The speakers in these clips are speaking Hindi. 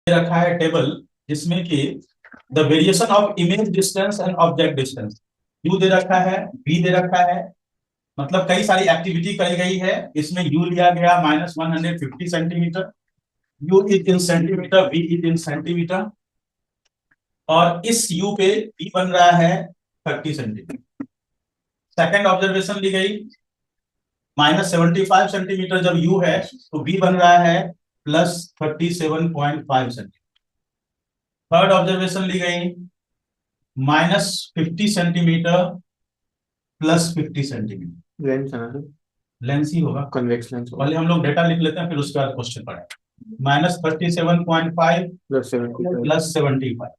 रखा है टेबल जिसमें कि the variation of image distance and object distance you they रखा है, बी दे रखा है। मतलब कई सारी एक्टिविटी करी गई है। इसमें यू लिया गया -150 centimetre, u is in centimetre, v is in centimetre, और इस यू पे बी बन रहा है 30 सेंटीमीटर। सेकेंड ऑब्जर्वेशन ली गई -75 सेंटीमीटर जब यू है तो बी बन रहा है +37.5 सेंटीमीटर। थर्ड ऑब्जर्वेशन ली गई -50 सेंटीमीटर +50 सेंटीमीटर। लेंस है ना, लेंस ही होगा, कन्वेक्स लेंस होगा। पहले हम लोग डेटा लिख लेते हैं फिर उसके बाद क्वेश्चन पढ़ेंगे। -37.5 +75,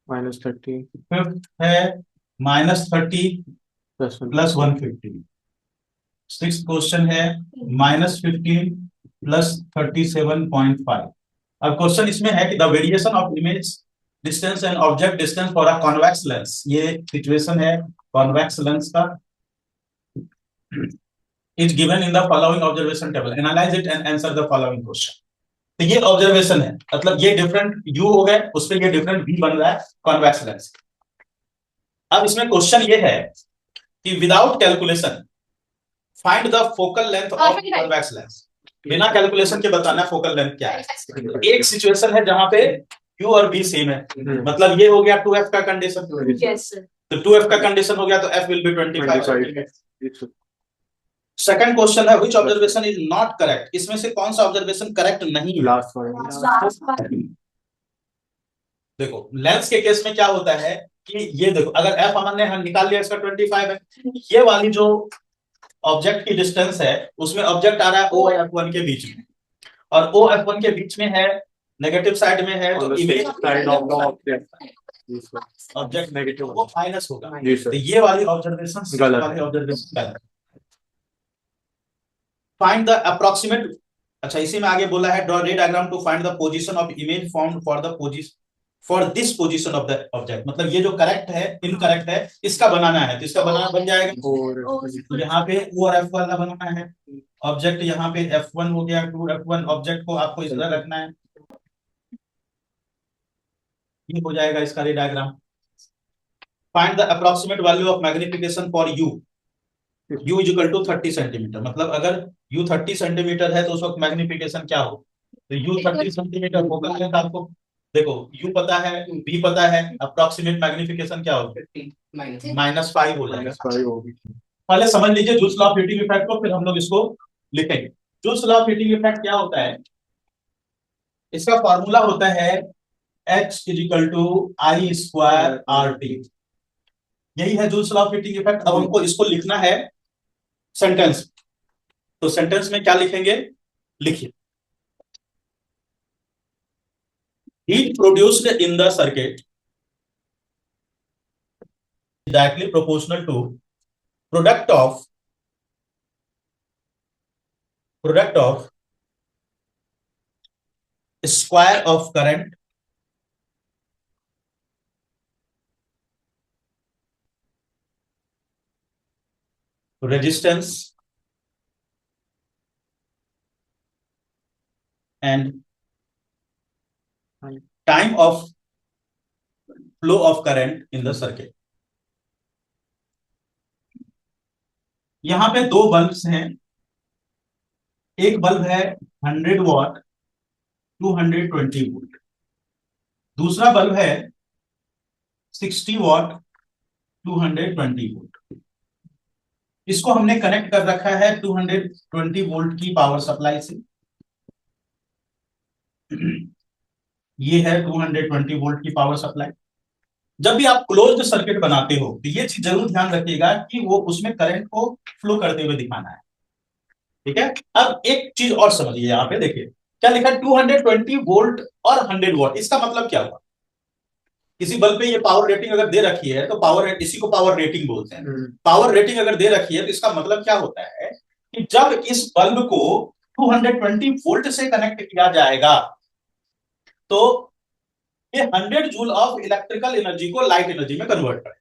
-30 फिफ्थ है -30 +150, सिक्स क्वेश्चन है -15 +37.5। अब क्वेश्चन इसमें है कि the variation of image distance and object distance for a convex lens, ये सिचुएशन है कॉन्वेक्स लेंस का, is given in the following observation table, analyse it and answer the following question. तो ये ऑब्जर्वेशन है, मतलब ये डिफरेंट यू हो गए, उस पर ये डिफरेंट बी बन रहा है कॉन्वेक्स लेंस। अब इसमें क्वेश्चन ये है कि without calculation find the focal length of convex lens. बिना कैलकुलेशन के बताना फोकल लेंथ क्या है। एक सिचुएशन है जहां पे यू और बी सेम है, मतलब ये हो गया 2f का कंडीशन। तो 2f का कंडीशन हो गया तो f will be 25। Second question है which observation is not correct, इसमें से कौन सा ऑब्जर्वेशन करेक्ट नहीं है। लास्ट देखो लेंस के केस में क्या होता है कि ये देखो अगर f हमने निकाल लिया इसका 25 है, ये वाली जो ऑब्जेक्ट की डिस्टेंस है उसमें ऑब्जेक्ट आ रहा है O F1 के बीच में, और O F1 के बीच में है, नेगेटिव साइड में है, तो image side of the object negative वो माइनस होगा। तो ये वाली ऑब्जर्वेशन वाली ऑब्जर्वेशन गलत। फाइंड द अप्रोक्सीमेट, अच्छा इसी में आगे बोला है draw ray diagram to find the position of image formed for the position for this position of the object, मतलब ये जो करेक्ट है इनकरेक्ट है इसका बनाना है, तो इसका बनाना बन जाएगा यहाँ पे O और F वाला बनाना है, ऑब्जेक्ट यहाँ पे F1 हो गया, 2F1 ऑब्जेक्ट को आपको इस तरह रखना है, ये हो जाएगा इसका ray diagram. Find the approximate value of magnification for u, u is equal to 30 centimetre, मतलब अगर u 30 सेंटीमीटर है तो उस वक्त मैग्निफिकेशन क्या हो, तो u 30 सेंटीमीटर होगा लेंथ आपको, देखो u पता है, b पता है, अप्रोक्सीमेट मैग्निफिकेशन क्या होगा -5 हो जाएगा। पहले समझ लीजिए Joule's law of heating effect को, फिर हम लोग इसको लिखेंगे। Joule's law of heating effect क्या होता है, इसका फॉर्मूला होता है H is equal to I square R T, यही है Joule's law of heating effect. अब हमको इसको लिखना है सेंटेंस, तो सेंटेंस में क्या लिखेंगे, लिखिए heat produced in the circuit directly proportional to product of square of current resistance and time of flow of current in the circuit. यहां पे दो बल्ब्स हैं, एक बल्ब है 100 वॉट 220 वोल्ट, दूसरा बल्ब है 60 वॉट 220 वोल्ट। इसको हमने कनेक्ट कर रखा है 220 वोल्ट की पावर सप्लाई से, ये है 220 वोल्ट की पावर सप्लाई। जब भी आप क्लोज्ड सर्किट बनाते हो तो ये चीज जरूर ध्यान रखिएगा कि वो उसमें करंट को फ्लो करते हुए दिखाना है, ठीक है। अब एक चीज और समझिए, यहाँ पे देखिए क्या लिखा है 220 वोल्ट और 100 वॉट, इसका मतलब क्या हुआ, किसी बल्ब पे ये पावर रेटिंग अगर दे रखी है तो पावर, इसी को पावर रेटिंग बोलते हैं। पावर रेटिंग अगर दे रखी है तो इसका मतलब क्या होता है कि जब इस बल्ब को 220 वोल्ट से कनेक्ट किया जाएगा तो ये 100 जूल ऑफ इलेक्ट्रिकल एनर्जी को लाइट एनर्जी में कन्वर्ट करेगा,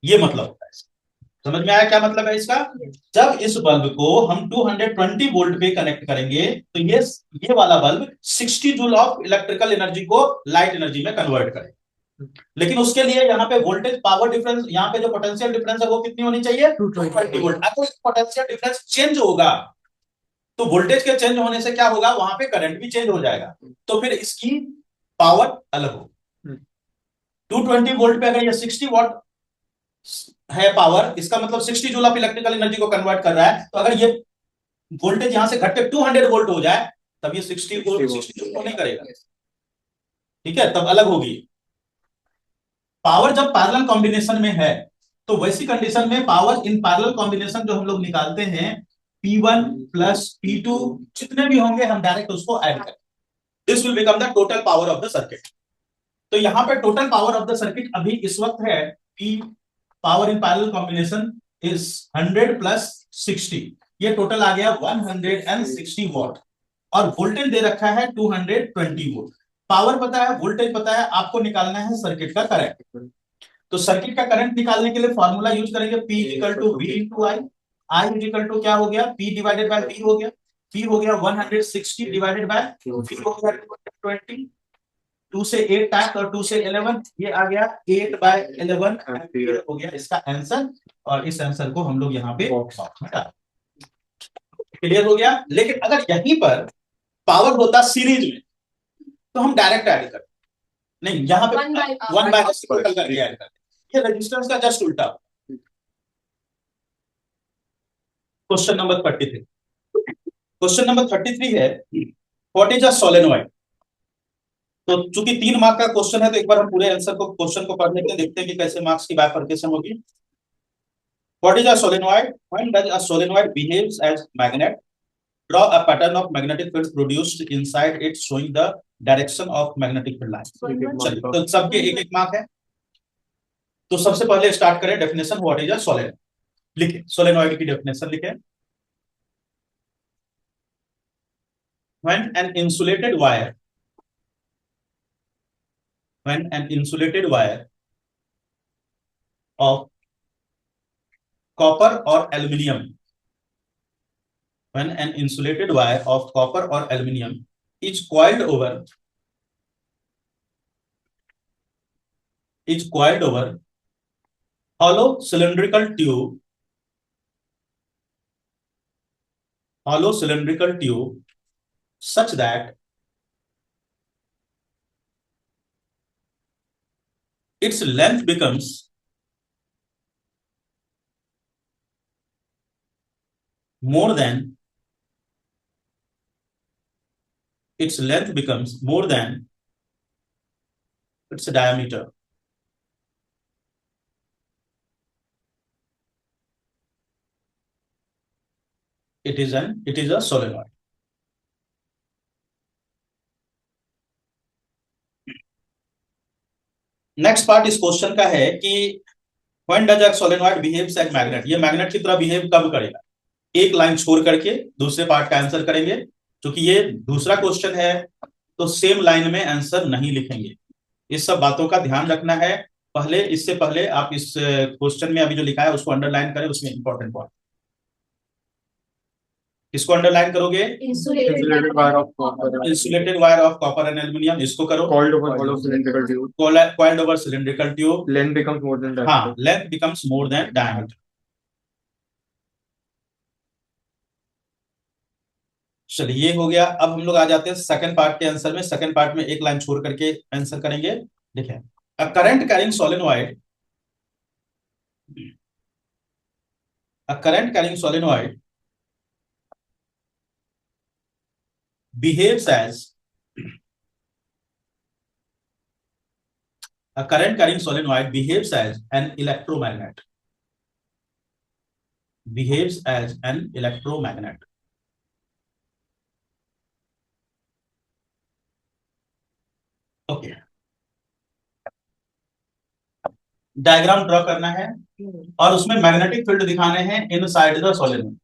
ये मतलब होता है। समझ में आया क्या मतलब है इसका? जब इस बल्ब को हम 220 वोल्ट पे कनेक्ट करेंगे तो ये वाला bulb 60 joule of electrical energy को लाइट एनर्जी में कन्वर्ट करेगा। लेकिन उसके लिए यहाँ पे वोल्टेज पावर डिफरेंस, यहाँ पे जो पोटेंशियल डिफरेंस है वो कितनी होनी चाहिए? 220 वोल्ट। अगर पोटेंशियल डिफरेंस चेंज होगा तो वोल्टेज के चेंज होने से क्या होगा, वहां पे करंट भी चेंज हो जाएगा, तो फिर इसकी पावर अलग होगी। 220 वोल्ट पे अगर ये 60 वॉट है पावर, इसका मतलब 60 जूल ऑफ इलेक्ट्रिकल एनर्जी को कन्वर्ट कर रहा है, तो अगर ये वोल्टेज यहां से घट के 200 वोल्ट हो जाए तब ये 60 वोल्ट 60 जूल को नहीं करेगा, ठीक है, तब अलग होगी। पावर जब पैरेलल कॉम्बिनेशन में है तो वैसी कंडीशन में पावर इन पैरेलल कॉम्बिनेशन जो हम लोग निकालते हैं P1 प्लस P2 जितने भी होंगे हम डायरेक्ट उसको ऐड करें, this will become the total power of the circuit. तो यहां पे total power of the circuit अभी इस वक्त है P power in parallel combination is 100 plus 60, ये टोटल आ गया 160 वॉट, और वोल्टेज दे रखा है 220 वोल्ट। पावर पता है, वोल्टेज पता है, आपको निकालना है सर्किट का करंट। तो सर्किट का करंट निकालने के लिए फॉर्मूला यूज करेंगे P equal to V into I equal to क्या हो गया, P डिवाइडेड बाय V हो गया, P हो गया 160 डिवाइडेड बाय V हो गया 220, 2 से 8 टाइम और 2 से 11, ये आ गया 8/11 एम्पीयर हो गया इसका आंसर, और इस आंसर को हम लोग यहाँ पे बॉक्स में डाल, क्लियर हो गया। लेकिन अगर यहीं पर पावर होता सीरीज में तो हम डायरेक्ट ऐड करते, नहीं यहाँ पे 1/s टोटल करके ऐड करते, ये रेजिस्टेंस का जस्ट उल्टा। क्वेश्चन नंबर 33, क्वेश्चन नंबर 33 है व्हाट इज अ सोलेनॉइड। तो चूंकि 3 मार्क का क्वेश्चन है तो एक बार हम पूरे आंसर को, क्वेश्चन को पढ़ लेते हैं, देखते हैं कि कैसे मार्क्स की बाइफरकेशन होगी। What is a solenoid, when does a solenoid behaves as magnet, draw a pattern of magnetic field produced inside it showing the direction of magnetic field line। चलिए तो सबके एक एक मार्क है। तो सबसे पहले स्टार्ट करें definition, what is a solenoid, लिखे सोलेनॉइड की डेफिनेशन लिखे। when an insulated wire when an insulated wire of copper or aluminium when an insulated wire of copper or aluminium is coiled over hollow cylindrical tube such that its length becomes more than its diameter. It is a solenoid. Next part इस क्वेश्चन का है कि when does a solenoid behaves as magnet, ये मैग्नेट की तरह बिहेव कब करेगा। एक लाइन छोड़ करके दूसरे पार्ट का आंसर करेंगे, क्योंकि ये दूसरा क्वेश्चन है तो सेम लाइन में आंसर नहीं लिखेंगे, इस सब बातों का ध्यान रखना है। पहले, इससे पहले आप इस क्वेश्चन में अभी जो लिखा है उसको अंडरलाइन करें, उसमें इंपॉर्टेंट पॉइंट इसको अंडरलाइन करोगे, Insulated wire of copper. Insulated wire of copper and aluminium, इसको करो Coiled over hollow cylindrical tube. coiled over cylindrical tube, Length becomes more than हाँ diameter. Length becomes more than diameter. चलिए ये हो गया। अब हम लोग आ जाते हैं सेकंड पार्ट के आंसर में। सेकंड पार्ट में एक लाइन छोड़ करके आंसर करेंगे। देखिए, a current carrying solenoid behaves as a current carrying solenoid behaves as an electromagnet, okay. Diagram draw करना है और उसमें मैग्नेटिक फील्ड दिखाने हैं इनसाइड द सोलेनॉइड।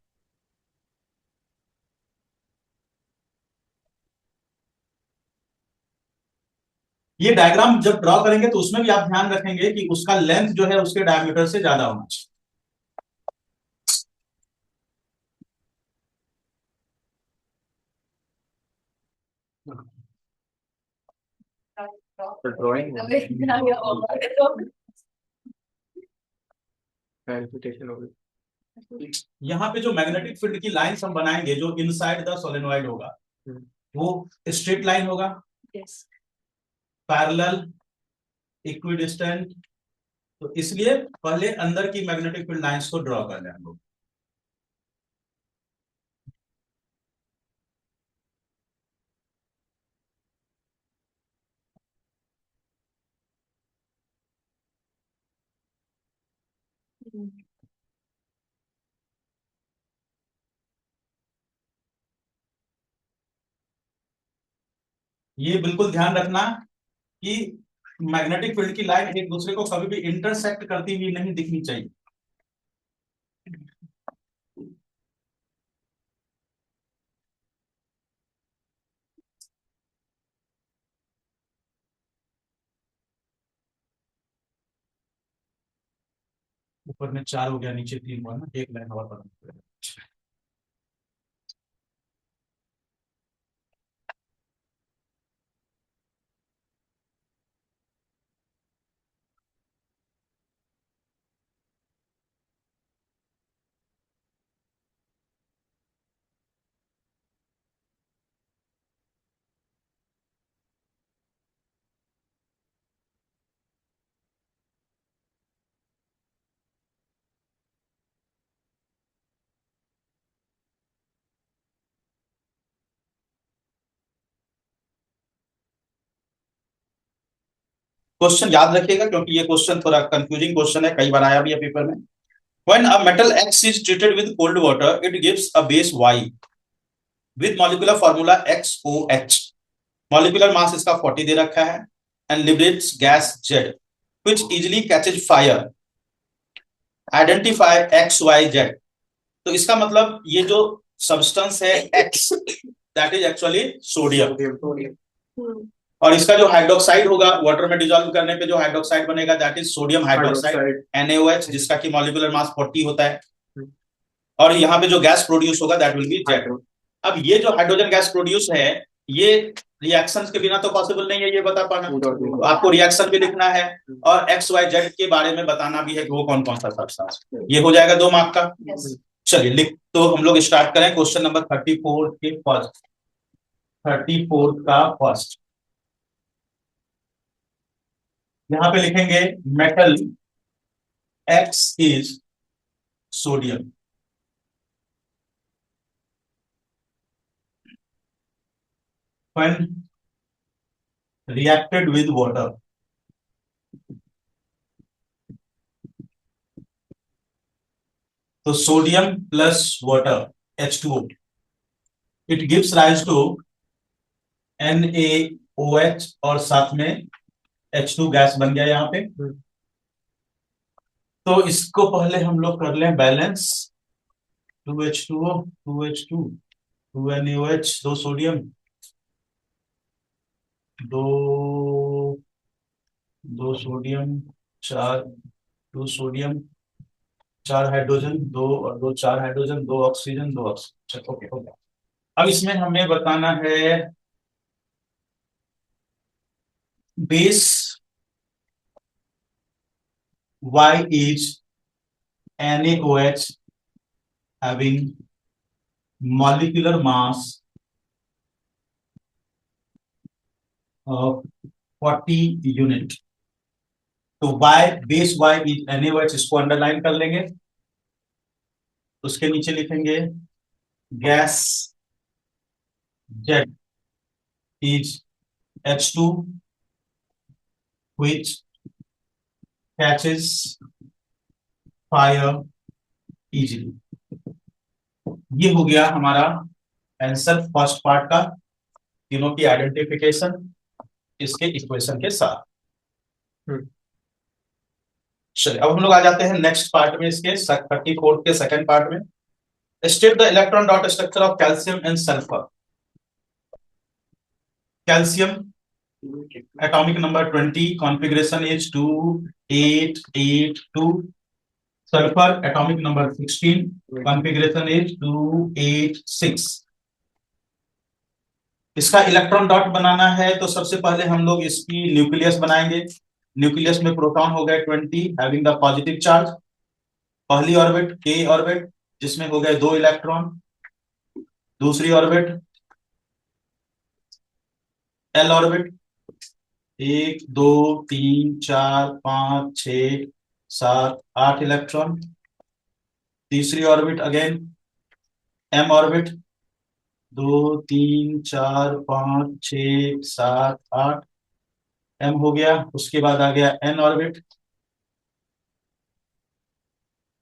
ये डायग्राम जब ड्रॉ करेंगे तो उसमें भी आप ध्यान रखेंगे कि उसका लेंथ जो है उसके डायमीटर से ज्यादा होना चाहिए। The drawing. Verification of it. यहाँ पे जो मैग्नेटिक फील्ड की लाइंस हम बनाएंगे जो इनसाइड द सोलेनॉइड होगा वो स्ट्रेट लाइन होगा, पैरेलल, इक्विडिस्टेंट। तो इसलिए पहले अंदर की मैग्नेटिक फील्ड लाइंस को ड्रॉ कर लें हम लोग। ये बिल्कुल ध्यान रखना कि मैग्नेटिक फील्ड की लाइन एक दूसरे को कभी भी इंटरसेक्ट करती हुई नहीं दिखनी चाहिए। ऊपर में 4 हो गया, नीचे 3 हुआ ना, एक लाइन और बनाना पड़ेगा। क्वेश्चन याद रखिएगा क्योंकि ये क्वेश्चन थोड़ा कंफ्यूजिंग क्वेश्चन है, कई बार आया भी है पेपर में। When a metal X is treated with cold water, it gives a base Y with molecular formula XOH. Molecular mass इसका 40 दे रखा है and liberates gas Z, which easily catches fire. Identify XYZ. तो इसका मतलब ये जो सब्सटेंस है X, that is actually sodium. और इसका जो हाइड्रोक्साइड होगा वाटर में डिसॉल्व करने पे जो हाइड्रोक्साइड बनेगा that is sodium hydroxide NaOH, जिसका की मॉलिक्यूलर मास 40 होता है। और यहाँ पे जो गैस प्रोड्यूस होगा दैट विल बी जेड। अब ये जो हाइड्रोजन गैस प्रोड्यूस है ये रिएक्शंस के बिना तो पॉसिबल नहीं है ये बता पाना, तो आपको रिएक्शन भी लिखना है और XYZ के बारे में बताना भी है कि वो कौन कौन सा सब्सटेंस। ये हो जाएगा 2 मार्क का। चलिए लिख, तो हम लोग स्टार्ट करें क्वेश्चन नंबर 34 के फर्स्ट, 34 का फर्स्ट। यहां पे लिखेंगे metal X is sodium. When reacted with water, तो sodium plus water H2O, it gives rise to NaOH और साथ में H2 गैस बन गया यहाँ पे। तो इसको पहले हम लोग कर लें balance, 2H2O 2H2 2NaOH, 2 sodium, 2 sodium 4, 2 sodium 4 hydrogen, 2 और 2 4 हाइड्रोजन, 2 ऑक्सीजन 2 ऑक्सीजन। ओके हो गया। अब इसमें हमें बताना है base Y is NaOH having molecular mass of 40 unit. तो Y, base Y is NaOH, इसको अंडरलाइन कर लेंगे। उसके नीचे लिखेंगे gas Z is H2 which catches fire easily। ये हो गया हमारा आंसर फर्स्ट पार्ट का, तीनों की आइडेंटिफिकेशन इसके इक्वेशन के साथ। चलिए अब हम लोग आ जाते हैं नेक्स्ट पार्ट में, इसके 34 के सेकंड पार्ट में। State the electron dot structure of calcium and sulphur. Calcium atomic number 20, configuration is 2882। sulfur atomic number 16, configuration is 286। इसका इलेक्ट्रॉन डॉट बनाना है तो सबसे पहले हम लोग इसकी न्यूक्लियस बनाएंगे। न्यूक्लियस में प्रोटॉन हो गए 20 हैविंग द पॉजिटिव चार्ज। पहली ऑर्बिट के ऑर्बिट जिसमें हो गए 2 इलेक्ट्रॉन। दूसरी ऑर्बिट एल ऑर्बिट 1 2 3 4 5 6 7 8 इलेक्ट्रॉन। तीसरी orbit again M orbit 2 3 4 5 6 7 8 M हो गया। उसके बाद आ गया एन ऑर्बिट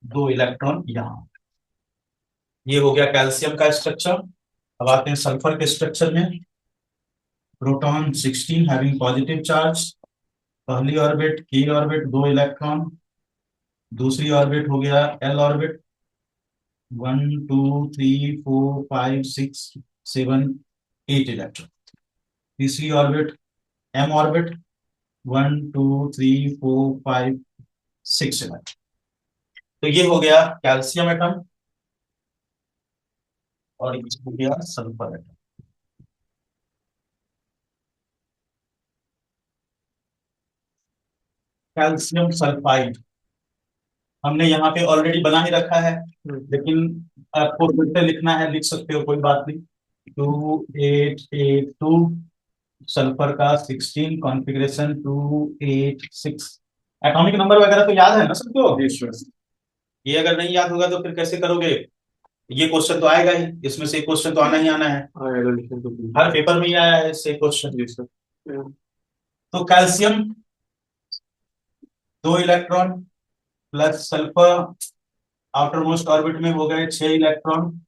2 इलेक्ट्रॉन यहां। ये हो गया कैल्शियम का स्ट्रक्चर। अब आते हैं सल्फर के स्ट्रक्चर में। Proton 16 having positive charge. पहली ऑर्बिट की ऑर्बिट 2 इलेक्ट्रॉन। दूसरी ऑर्बिट हो गया एल ऑर्बिट 1 2 3 4 5 6 7 8 इलेक्ट्रॉन। तीसरी ऑर्बिट एम ऑर्बिट 1 2 3 4 5 6 इलेक्ट्रॉन। तो ये हो गया कैल्शियम एटम और ये हो गया सल्फर एटम। कैल्शियम सल्फाइड हमने यहाँ पे ऑलरेडी बना ही रखा है, लेकिन आपको फिर से लिखना है, लिख सकते हो, कोई बात नहीं। 2882 सल्फर का 16 कॉन्फ़िगरेशन 286। एटॉमिक नंबर वगैरह तो याद है ना सबको? ये अगर नहीं याद होगा तो फिर कैसे करोगे? ये क्वेश्चन तो आएगा ही, इसमें से क्वेश्चन तो आना ही आना है, हर पेपर में ही आया है इससे क्वेश्चन। तो calcium 2 electron plus sulphur outer most orbit में हो गए 6 इलेक्ट्रॉन।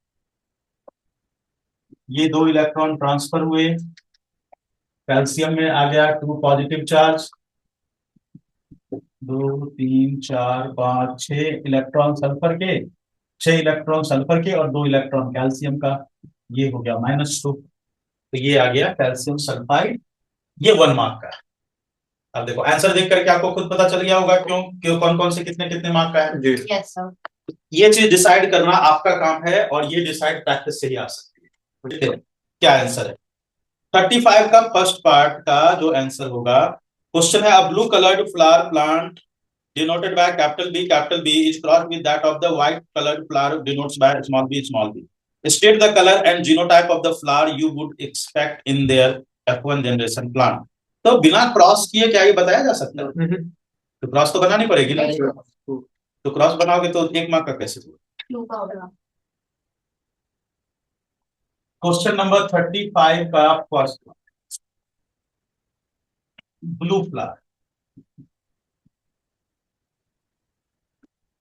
ये 2 इलेक्ट्रॉन ट्रांसफर हुए। कैल्शियम में आ गया 2 पॉजिटिव चार्ज। 2 3 4 5 6 इलेक्ट्रॉन सल्फर के, 6 इलेक्ट्रॉन सल्फर के और 2 इलेक्ट्रॉन कैल्शियम का। ये हो गया -2। तो ये आ गया कैल्शियम सल्फाइड। ये 1 मार्क का है। अब देखो आंसर देख करके आपको खुद पता चल गया होगा क्यों क्यों कौन कौन से कितने कितने मार्क का है। Yes sir. ये चीज डिसाइड करना आपका काम है और ये डिसाइड प्रैक्टिस से ही आ सकती है। ठीक है, क्या आंसर है? 35 का फर्स्ट पार्ट का जो आंसर होगा, क्वेश्चन है a blue coloured flower plant denoted by capital B is crossed with that of the white colored flower denotes by small b small b. State the color and genotype of the flower you would expect in their F1 generation plant. तो बिना क्रॉस किए क्या ये बताया जा सकता है? तो क्रॉस तो बनानी पड़ेगी ना। तो क्रॉस बनाओगे तो 1 मार्क का कैसे होगा? क्वेश्चन नंबर 35 का first, blue flower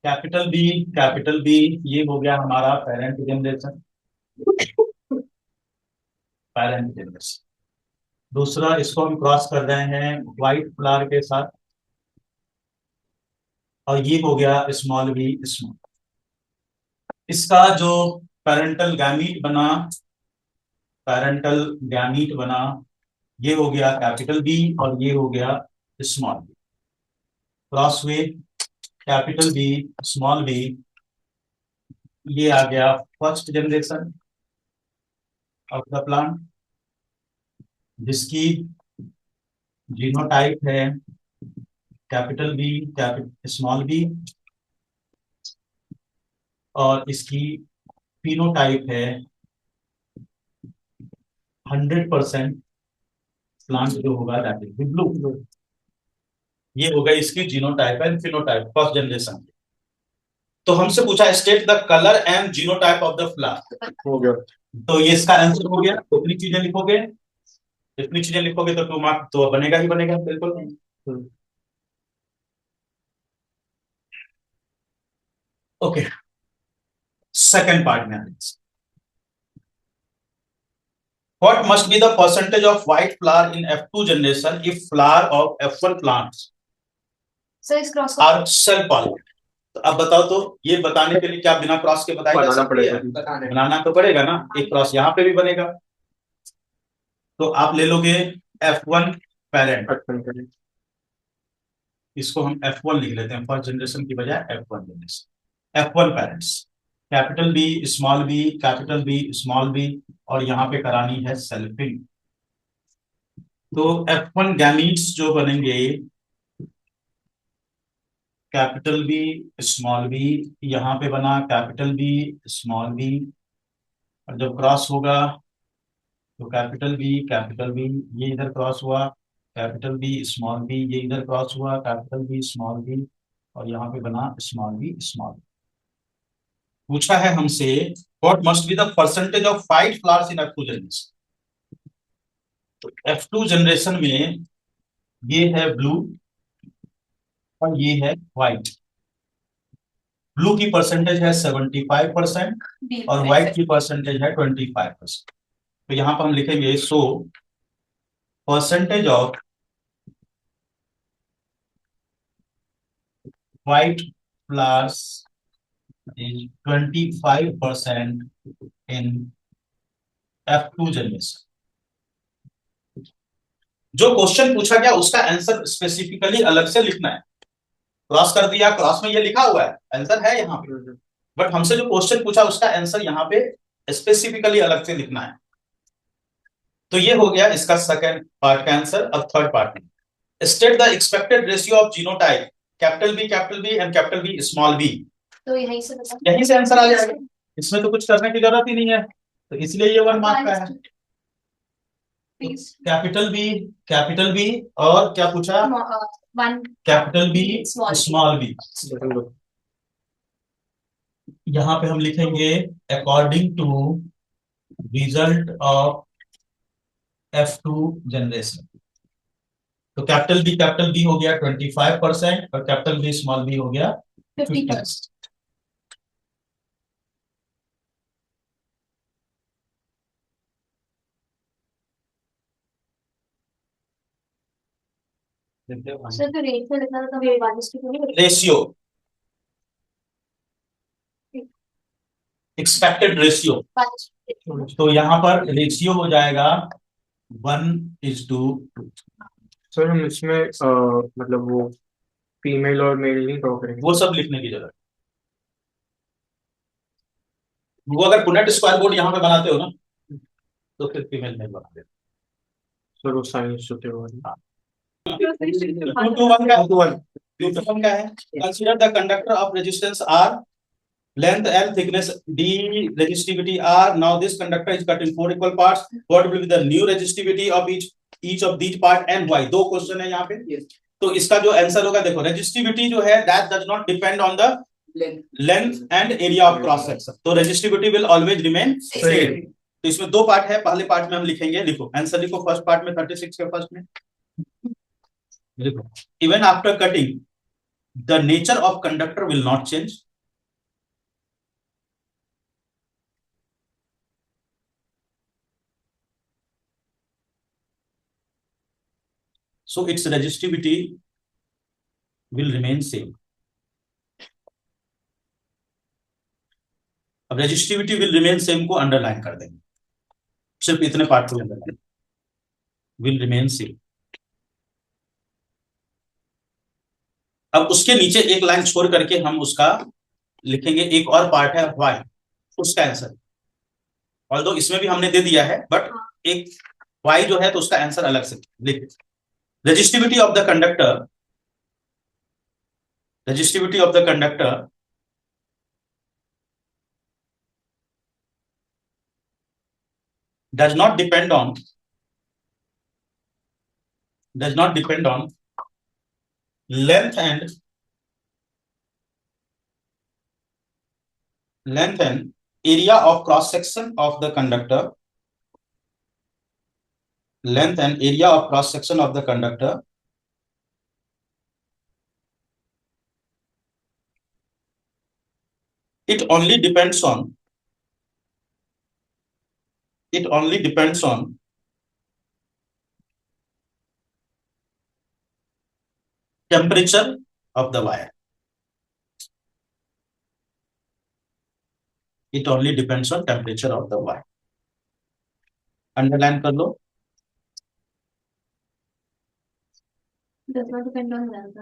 capital B ये हो गया हमारा पेरेंट जनरेशन। दूसरा इसको हम क्रॉस कर रहे हैं व्हाइट फ्लावर के साथ और ये हो गया स्मॉल बी स्मॉल। इसका जो पेरेंटल गैमीट बना ये हो गया कैपिटल बी और ये हो गया स्मॉल बी। क्रॉस हुए कैपिटल बी स्मॉल बी, ये आ गया first generation of the plant जिसकी जीनोटाइप है कैपिटल बी स्मॉल बी और इसकी फिनोटाइप है 100% प्लांट जो होगा दैट इज ब्लू। ये हो गई इसकी genotype and phenotype first generation. तो हमसे पूछा state the colour and genotype of the flower, हो गया। तो ये इसका आंसर हो गया। इतनी चीजें लिखोगे, इतनी चीजें लिखोगे तो 2 मार्क तो बनेगा ही बनेगा बिल्कुल। ओके, सेकंड पार्ट में what must be the percentage of white flower in F2 generation if flower of F1 plants sir इस क्रॉस are self pollinated? तो अब बताओ, तो ये बताने के लिए क्या बिना क्रॉस के बताया जा बनाना सकती है? पड़ेगा। बनाना तो पड़ेगा ना, एक क्रॉस यहाँ पे भी बनेगा। तो आप ले लोगे F1 पेरेंट, इसको हम F1 लिख लेते हैं फर्स्ट जनरेशन की बजाय F1 generation. F1 parents capital B small B और यहाँ पे करानी है सेल्फिंग। तो F1 गैमीट्स जो बनेंगे कैपिटल बी स्मॉल बी, यहाँ पे बना कैपिटल बी स्मॉल बी, और जब क्रॉस होगा तो कैपिटल बी, ये इधर क्रॉस हुआ कैपिटल बी स्मॉल बी, ये इधर क्रॉस हुआ कैपिटल बी स्मॉल बी, और यहाँ पे बना स्मॉल बी स्मॉल। पूछा है हमसे what must be the percentage of white flowers in F2 generation. तो F2 जनरेशन में ये है ब्लू और ये है व्हाइट। ब्लू की परसेंटेज है 75% और व्हाइट की परसेंटेज है 25%। तो यहां पर हम लिखेंगे so percentage of white flowers is 25% in F2 generation. जो क्वेश्चन पूछा गया उसका आंसर स्पेसिफिकली अलग से लिखना है। क्रॉस कर दिया, क्रॉस में ये लिखा हुआ है, आंसर है यहाँ पे, बट हमसे जो क्वेश्चन पूछा उसका आंसर यहाँ पे स्पेसिफिकली अलग से लिखना है। तो ये हो गया इसका सेकंड पार्ट का आंसर। अब थर्ड पार्ट में state the expected ratio of genotype capital B and capital B small B. तो यहीं से बता। यहीं से आंसर आ जाएगा, इसमें तो कुछ करने की जरूरत ही नहीं है, तो इसलिए ये 1 मार्क का है। कैपिटल बी और क्या पूछा, one capital B small B. यहां पे हम लिखेंगे according to result of F2 generation. तो कैपिटल बी हो गया 25% और कैपिटल बी स्मॉल बी हो गया 50%। सर तो रेट में लिखा था मेरे वाले की नहीं रेशियो, एक्सपेक्टेड रेशियो, तो यहां पर रेशियो हो जाएगा 1:2। सर हम इसमें मतलब वो फीमेल और मेल नहीं ड्रॉ करेंगे। वो सब लिखने की जरूरत, वो अगर पुनेट स्क्वायर बोर्ड यहाँ पे बनाते हो ना तो फिर फीमेल मेल बना देते। सर वो साइंस होते हुए 2:1 का 2:1 का है। Consider the conductor of resistance R, length L, thickness D, resistivity R. Now this conductor is cut in 4 equal parts. What will be the new resistivity of each of these part and why? दो क्वेश्चन है यहाँ पे। तो इसका जो आंसर होगा, देखो रेजिस्टिविटी जो है that does not depend on the length and area of cross section, तो resistivity will always remain same। तो इसमें दो पार्ट है, पहले पार्ट में हम लिखेंगे, लिखो आंसर लिखो फर्स्ट पार्ट में 36 के फर्स्ट में लिखो even after cutting the nature of conductor will not change. So its resistivity will remain same। अब रेजिस्टिविटी विल रिमेन सेम को अंडरलाइन कर देंगे, सिर्फ इतने पार्ट को अंडरलाइन, विल रिमेन सेम। अब उसके नीचे एक लाइन छोड़ करके हम उसका लिखेंगे, एक और पार्ट है वाई, उसका आंसर ऑल्दो इसमें भी हमने दे दिया है, बट एक वाई जो है तो उसका आंसर अलग से लिख। Resistivity of the conductor, resistivity of the conductor does not depend on length and area of cross section of the conductor, length and area of cross section of the conductor, it only depends on temperature of the wire, it only depends on temperature of the wire। Underline कर लो। does not depend on length।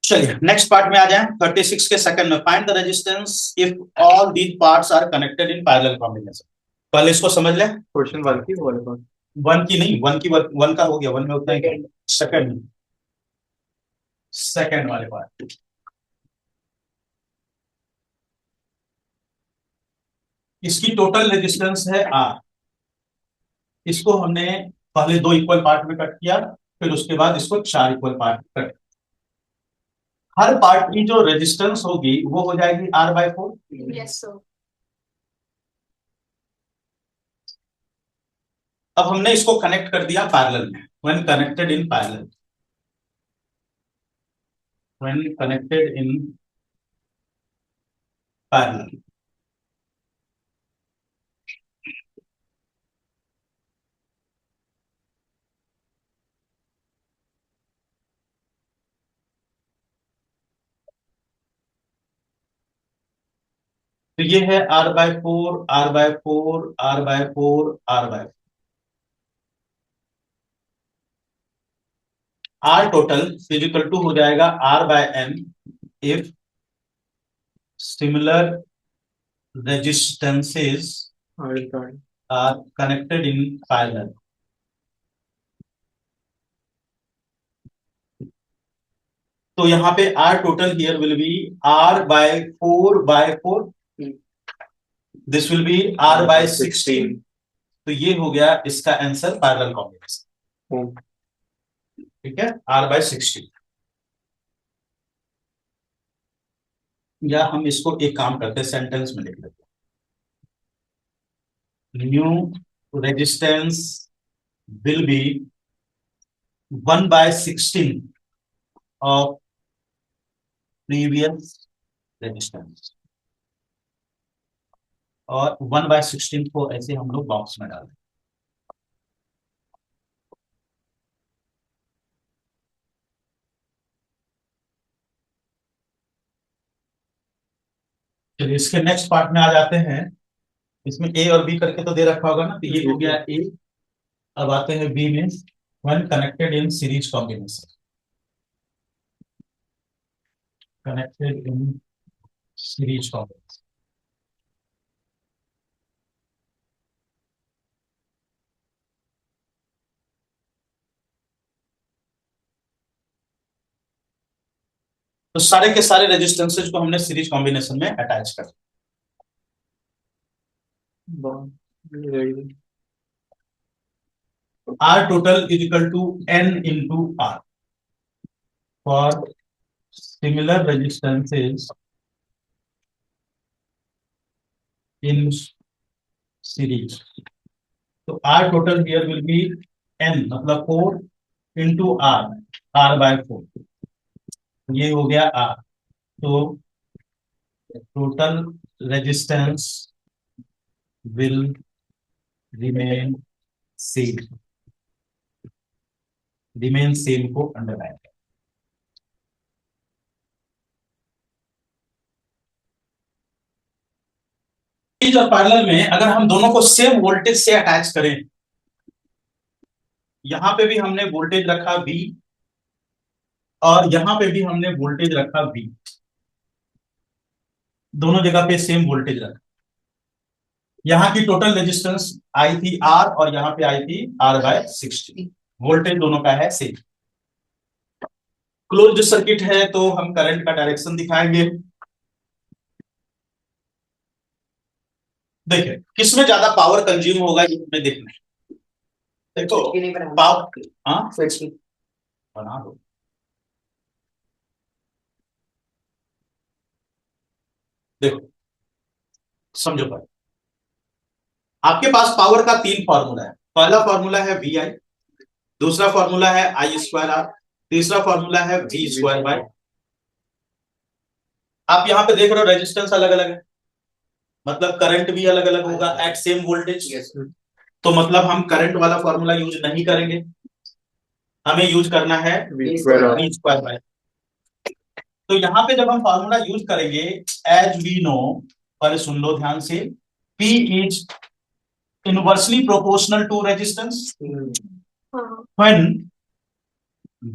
चलिए नेक्स्ट पार्ट में आ जाएं। 36 के सेकंड में find the resistance if all these parts are connected in parallel combination. पहले इसको समझ लें। क्वेश्चन 1 की वो वाला part। वन की नहीं, वन का हो गया, वन में उतना ही। सेकंड वाले पार्ट, इसकी टोटल रेजिस्टेंस है आर। इसको हमने पहले 2 इक्वल पार्ट में कट किया, फिर उसके बाद इसको 4 इक्वल पार्ट में कट। हर पार्ट की जो रेजिस्टेंस होगी वो हो जाएगी R/4। Yes sir. अब हमने इसको कनेक्ट कर दिया पैरेलल में। When connected in parallel, when connected in parallel, तो ये है R/4, R/4, R/4, R/4। R total equal to हो जाएगा R/n if similar resistances are connected in parallel। तो यहाँ पे R total here will be R/4/4, this will be R/16। तो ये हो गया इसका आंसर पैरेलल कॉम्बिनेशन। ठीक है, R/16। या हम इसको एक काम करते हैं, सेंटेंस में लिख लेते हैं। New resistance will be 1/16 of previous resistance. और 1/16 को ऐसे हम लोग बॉक्स में डालें। चलिए इसके नेक्स्ट पार्ट में आ जाते हैं। इसमें ए और बी करके तो दे रखा होगा ना, तो ये हो गया ए। अब आते हैं बी में, when connected in series combination, connected in series combination. तो सारे के सारे रेजिस्टेंसेज को हमने सीरीज कॉम्बिनेशन में अटैच कर दिया। R total is equal to N into R for similar resistances in series। तो R total here will be N, मतलब 4 into R, R/4। ये हो गया R। तो total resistance will remain same. Remain same को अंडरलाइन करें। और पैरेलल में अगर हम दोनों को सेम वोल्टेज से अटैच करें, यहां पे भी हमने वोल्टेज रखा V और यहां पे भी हमने वोल्टेज रखा V, दोनों जगह पे सेम वोल्टेज रखा। यहां की टोटल रेजिस्टेंस आई थी R और यहां पे आई थी R/16। वोल्टेज दोनों का है सेम। क्लोज्ड सर्किट है तो हम करंट का डायरेक्शन दिखाएंगे। देखिए किसमें ज्यादा पावर कंज्यूम होगा ये हमें देखना है। देखो पावर, हाँ बना दो। देखो समझो भाई, आपके पास पावर का 3 फॉर्मूला है। पहला फॉर्मूला है VI, दूसरा फॉर्मूला है I²R, तीसरा फॉर्मूला है V²। आप यहां पे देख रहे हो रेजिस्टेंस अलग अलग है, मतलब करंट भी अलग अलग होगा एट सेम वोल्टेज। तो मतलब हम करंट वाला फॉर्मूला यूज नहीं करेंगे, हमें यूज करना है V²। तो यहां पे जब हम फॉर्मूला यूज करेंगे, एज वी नो, पहले सुन लो ध्यान से, P is inversely proportional to resistance when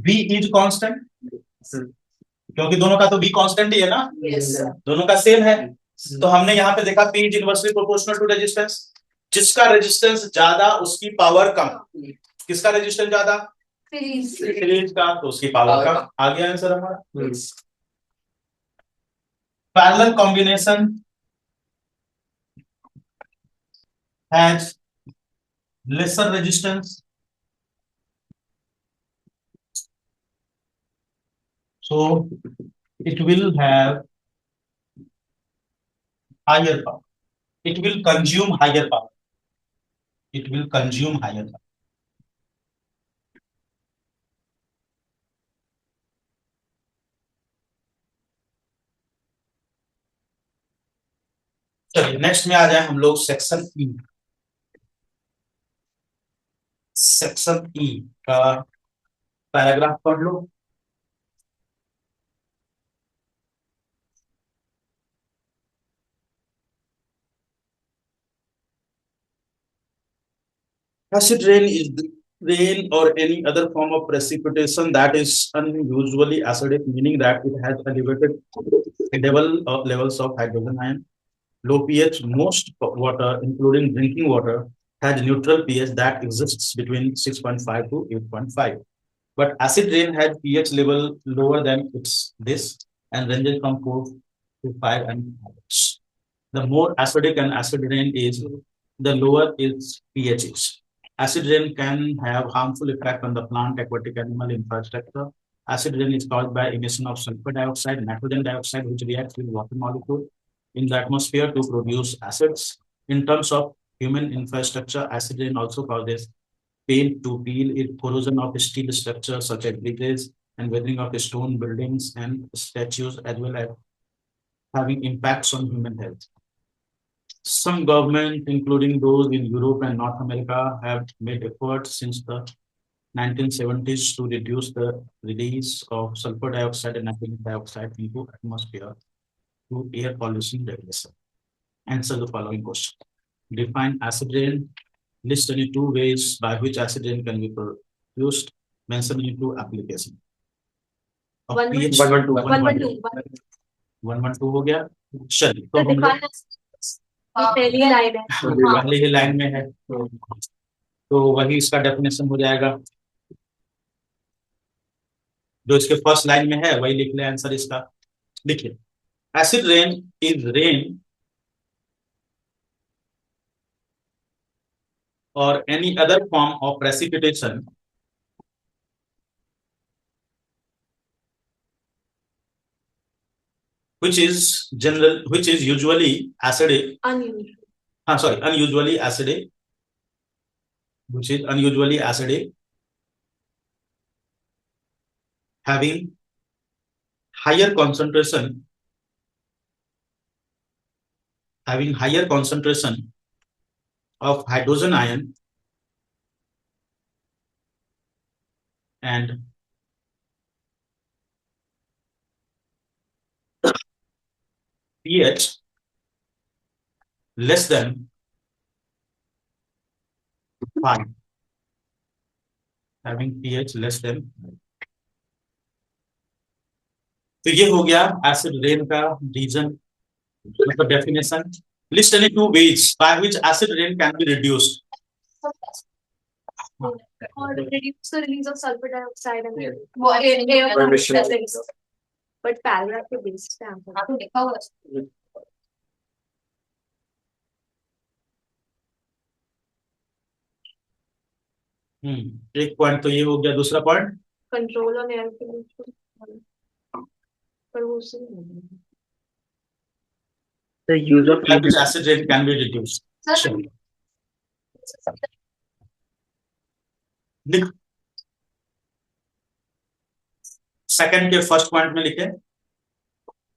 V is constant. क्योंकि दोनों का तो V कांस्टेंट ही है ना, दोनों का सेम है। तो हमने यहाँ पे देखा P is inversely proportional to resistance, जिसका रेजिस्टेंस ज्यादा उसकी पावर कम। किसका रेजिस्टेंस ज्यादा? सीरीज का, तो उसकी पावर कम। आ गया आंसर हमारा। Parallel combination has lesser resistance, so it will have higher power. It will consume higher power. It will consume higher power. चलिए नेक्स्ट में आ जाए हम लोग सेक्शन ई। सेक्शन ई का पैराग्राफ पढ़ लो। Acid rain is the rain or any other form of precipitation that is unusually acidic, meaning that it has elevated levels of hydrogen ion, low pH. Most water, including drinking water, has neutral pH that exists between 6.5 to 8.5. But acid rain has pH level lower than this and ranges from 4 to 5 and higher. The more acidic an acid rain is, the lower its pH is. Acid rain can have harmful effect on the plant, aquatic, animal infrastructure. Acid rain is caused by emission of sulfur dioxide, nitrogen dioxide, which reacts with water molecule in the atmosphere to produce acids. In terms of human infrastructure, acid rain also causes paint to peel, corrosion of steel structures such as bridges, and weathering of stone buildings and statues, as well as having impacts on human health. Some governments, including those in Europe and North America, have made efforts since the 1970s to reduce the release of sulfur dioxide and nitrogen dioxide into atmosphere through air pollution regulation. Answer the following question. Define acid rain. List any two ways by which acid rain can be produced. Mention any two application. Of One, pH 112 112 हो गया। चलिए तो हम लोग पहली लाइन है। पहले ही लाइन में है, तो वही इसका डेफिनेशन हो जाएगा। जो इसके फर्स्ट लाइन में है वही लिख ले आंसर इसका। देखिए, acid rain is rain or any other form of precipitation which is usually acidic. Unusually acidic, which is unusually acidic, having higher concentration of hydrogen ion and pH less than 5, having pH less than 5. तो ये हो गया एसिड रेन का रीजन, मतलब definition. List any two ways by which acid rain can be reduced. Or reduce the release of sulfur dioxide and Yeah. air Emission. pollution. But paragraph के base पे answer आपको लिखा हुआ है। एक पॉइंट तो ये हो गया। दूसरा point control on air pollution, पर वो उससे नहीं होगा। The use of by which acid rain can be reduced. Second के फर्स्ट पॉइंट में लिखे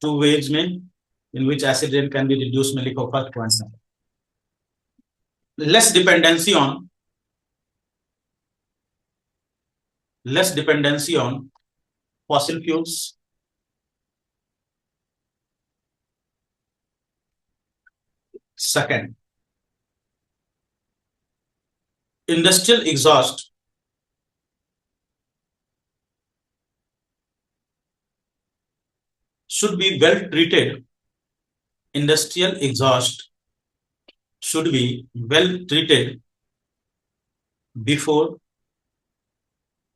टू वेज में in which acid rain can be reduce में लिखो फर्स्ट पॉइंट में less dependency on fossil fuels, second industrial exhaust should be well treated. Industrial exhaust should be well treated before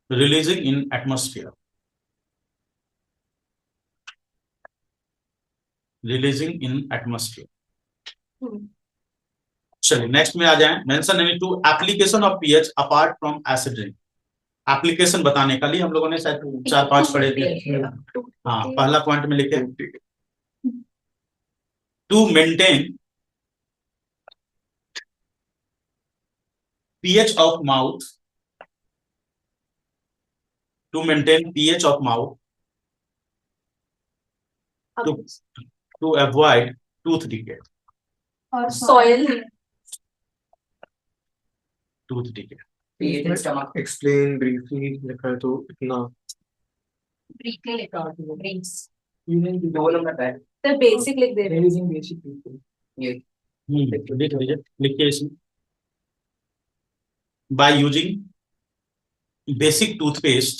releasing in atmosphere. Releasing in atmosphere. चलिए नेक्स्ट में आ जाएं. Mention any two application of pH apart from acid rain. Application बताने का लिए हम लोगों ने शायद 4-5 पढ़े थे. हाँ, पहला पॉइंट में लिखे to maintain pH of mouth. To maintain pH of mouth. To avoid tooth decay. और soil. Tooth decay. Explain briefly लिखा है तो इतना Briefly लिखा है. Briefs. दो नंबर है. तो बेसिक लिख दे रहे हैं. बेसिक ये लिख लीजिए. लिखिए इसमें. By using basic toothpaste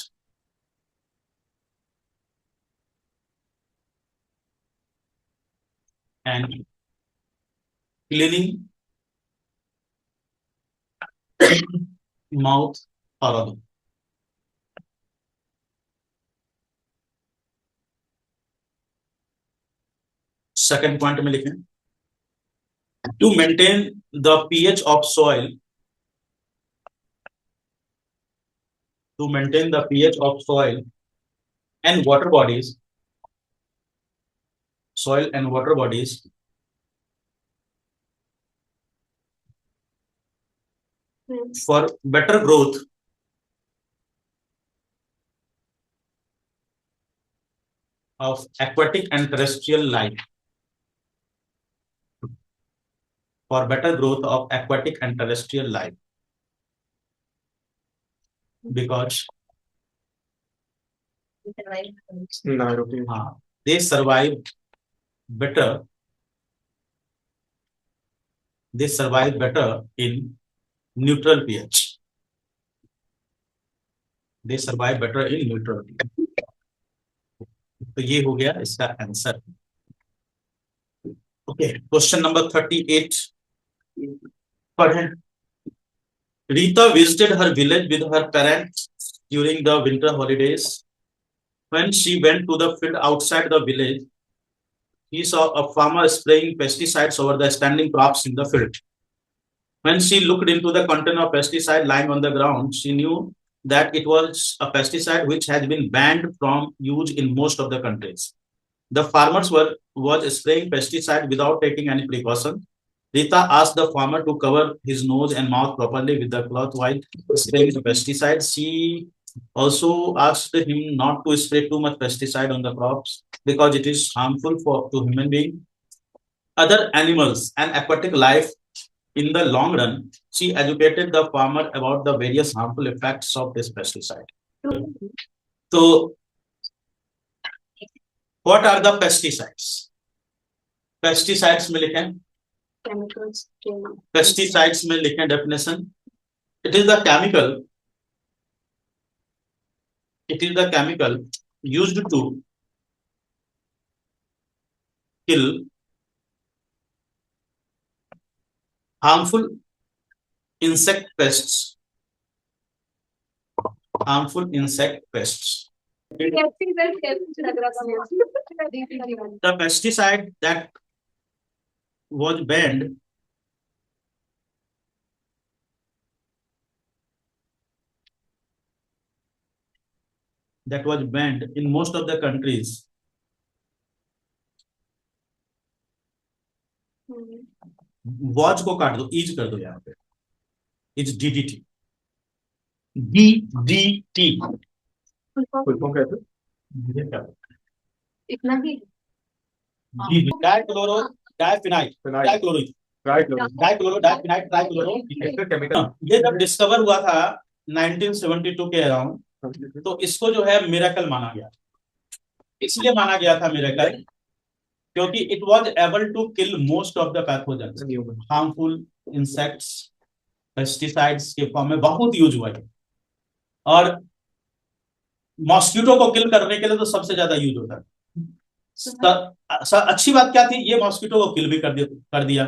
and cleaning mouth thoroughly. Second point में लिखें to maintain the pH of soil. To maintain the pH of soil and water bodies. Soil and water bodies. For better growth of aquatic and terrestrial life. For better growth of aquatic and terrestrial life. Because they survive better. They survive better in neutral pH. They survive better in neutral pH. तो ये हो गया इसका आंसर. ओके, क्वेश्चन नंबर 38 पढ़ें. Rita visited her village with her parents during the winter holidays. When she went to the field outside the village, he saw a farmer spraying pesticides over the standing crops in the field. When she looked into the container of pesticide lying on the ground, she knew that it was a pesticide which has been banned from use in most of the countries. The farmers was spraying pesticide without taking any precaution. Rita asked the farmer to cover his nose and mouth properly with the cloth while spraying the pesticide. She also asked him not to spray too much pesticide on the crops because it is harmful to human beings, other animals, and aquatic life. In the long run, she educated the farmer about the various harmful effects of this pesticide. So, what are the pesticides? Pesticides में लिखें. Chemicals. Pesticides में लिखें definition. It is the chemical. It is the chemical used to kill harmful insect pests. Harmful insect pests. The pesticide that was banned in most of the countries. Watch को काट दो, ईज कर दो यहाँ पे. It's DDT. DDT. इतना ही. Dichloro diphenyl dichloro dichloro diphenyl trichloro. ये जब डिस्कवर हुआ था 1972 के अराउंड, तो इसको जो है मिरेकल माना गया. इसलिए माना गया था मिरेकल क्योंकि it was able to kill most of the pathogens. Harmful insects, pesticides के फॉर्म में बहुत यूज हुआ है. और मॉस्किटो को किल करने के लिए तो सबसे ज्यादा यूज होता है. अच्छी बात क्या थी, ये मॉस्किटो को किल भी कर दिया।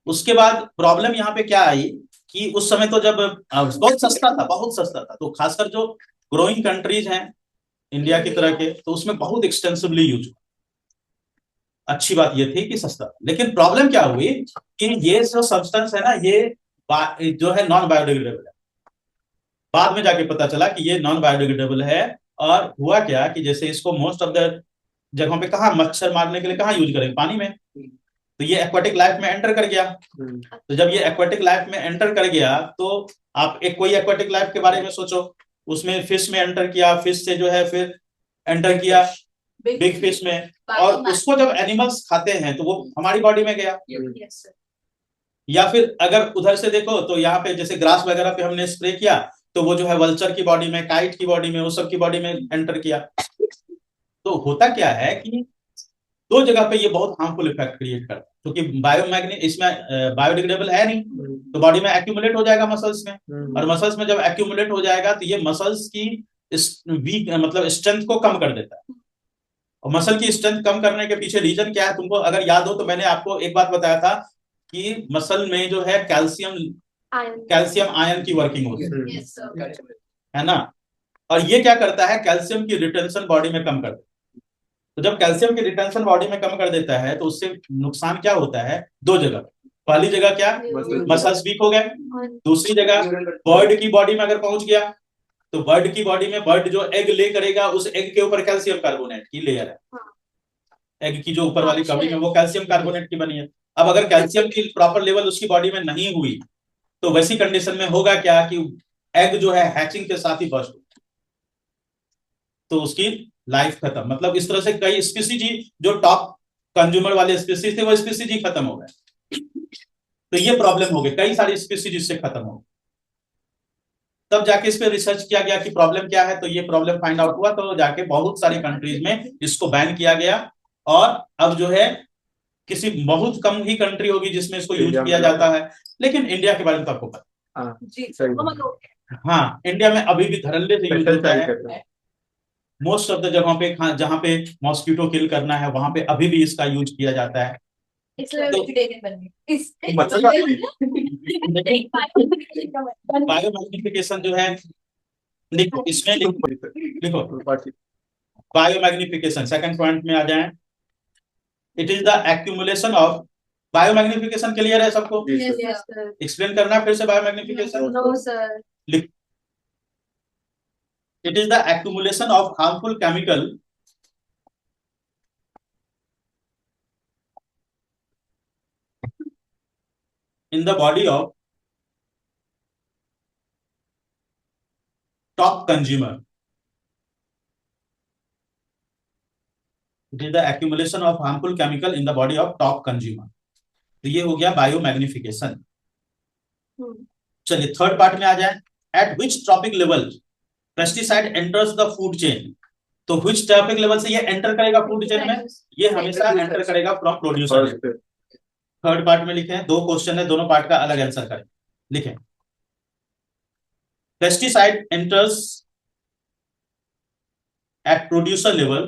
उसके बाद प्रॉब्लम यहाँ पे क्या आई कि उस समय तो जब बहुत सस्ता था, बहुत सस्ता था, तो खासकर जो ग्रोइंग कंट्रीज हैं इंडिया की तरह के, तो उसमें बहुत एक्सटेंसिवली यूज हुआ। अच्छी बात ये थी कि सस्ता, लेकिन प्रॉब्लम क्या हुई कि ये जो सब्सटेंस है ना, ये जो है नॉन बायोडिग्रेडेबल है। बाद में जाके पता चला कि ये नॉन बायोडिग्रेडेबल है। और हुआ क्या कि जैसे इसको मोस्ट ऑफ द जगहों पे कहा मच्छर मारने के लिए कहाँ यूज करेंगे, पानी में, तो ये एक्वाटिक लाइफ में एंटर कर गया। तो जब ये एक्वाटिक लाइफ में एंटर कर गया तो आप एक कोई एक्वाटिक लाइफ के बारे में सोचो, उसमें फिश में एंटर किया, फिश से जो है फिर एंटर किया बिग फिश में, और उसको जब एनिमल्स खाते हैं तो वो हमारी बॉडी में गया। या फिर अगर उधर से देखो तो यहाँ पे जैसे ग्रास वगैरह पे हमने स्प्रे किया तो वो जो है वल्चर की बॉडी में, काइट की बॉडी में, वो सब की बॉडी में एंटर किया। तो होता क्या है कि दो जगह पे ये बहुत हार्मफुल इफेक्ट क्रिएट करता है, क्योंकि इसमें बायोडिग्रेडेबल है नहीं, तो बॉडी में एक्यूमुलेट हो जाएगा मसल्स में, और मसल्स में जब एक्यूमुलेट हो जाएगा तो ये मसल्स की वीक मतलब स्ट्रेंथ को कम कर देता है। और मसल की स्ट्रेंथ कम करने के पीछे रीजन क्या है, तुमको अगर याद हो तो मैंने आपको एक बात बताया था कि मसल में जो है कैल्शियम आयन की वर्किंग होती है ना, और ये क्या करता है, कैल्शियम की रिटेंशन बॉडी में कम कर देता है। तो जब कैल्शियम की रिटेंशन बॉडी में कम कर देता है तो उससे नुकसान क्या होता है, दो जगह। पहली जगह क्या, मसल्स वीक हो गए। दूसरी जगह बर्ड की बॉडी में अगर पहुंच गया तो बर्ड की बॉडी में बर्ड जो एग ले करेगा, उस एग के ऊपर कैल्शियम कार्बोनेट की लेयर है। एग की जो ऊपर वाली कवरिंग है वो कैल्शियम कार्बोनेट की बनी है। अब अगर कैल्शियम की प्रॉपर लेवल उसकी बॉडी में नहीं हुई तो वैसी कंडीशन में होगा क्या कि एग जो है हैचिंग के साथ ही बस्ट, तो उसकी लाइफ खत्म। मतलब इस तरह से कई स्पीसीज जो टॉप कंज्यूमर वाले स्पीसीज थे वो स्पीसीज ही खत्म हो गए। तो ये प्रॉब्लम हो गई, कई सारी स्पीसीज इससे खत्म हो गई। तब जाके इस पे रिसर्च किया गया कि प्रॉब्लम क्या है, तो ये प्रॉब्लम फाइंड आउट हुआ, तो जाके बहुत सारी कंट्रीज में इसको बैन किया गया। और अब जो है किसी बहुत कम ही कंट्री होगी जिसमें इसको यूज किया जाता है, लेकिन इंडिया के बारे में तो आपको पता। हाँ, इंडिया में अभी भी धड़ल्ले से यूज होता है। मोस्ट ऑफ द जगहों पे जहां पे मॉस्किटो किल करना है वहां पे अभी भी इसका यूज किया जाता है। बायोमैग्निफिकेशन जो है, लिखो इसमें लिखो बायोमैग्निफिकेशन सेकंड पॉइंट में आ जाए। It is the accumulation of biomagnification. Clear है सबको? एक्सप्लेन करना है फिर से बायोमैग्निफिकेशन? लिख, it is the accumulation of harmful chemical in the body of top consumer. It is the accumulation of harmful chemical in the body of top consumer. तो ये हो गया बायोमैग्निफिकेशन। चलिए थर्ड पार्ट में आ जाए। Eight which trophic level pesticide enters the food chain. तो विच ट्रॉपिक लेवल से ये एंटर करेगा फूड चेन में? ये हमेशा एंटर करेगा फ्रॉम प्रोड्यूसर। थर्ड पार्ट में लिखे हैं, दो क्वेश्चन है, दोनों पार्ट का अलग आंसर करें। लिखें, pesticide enters at producer level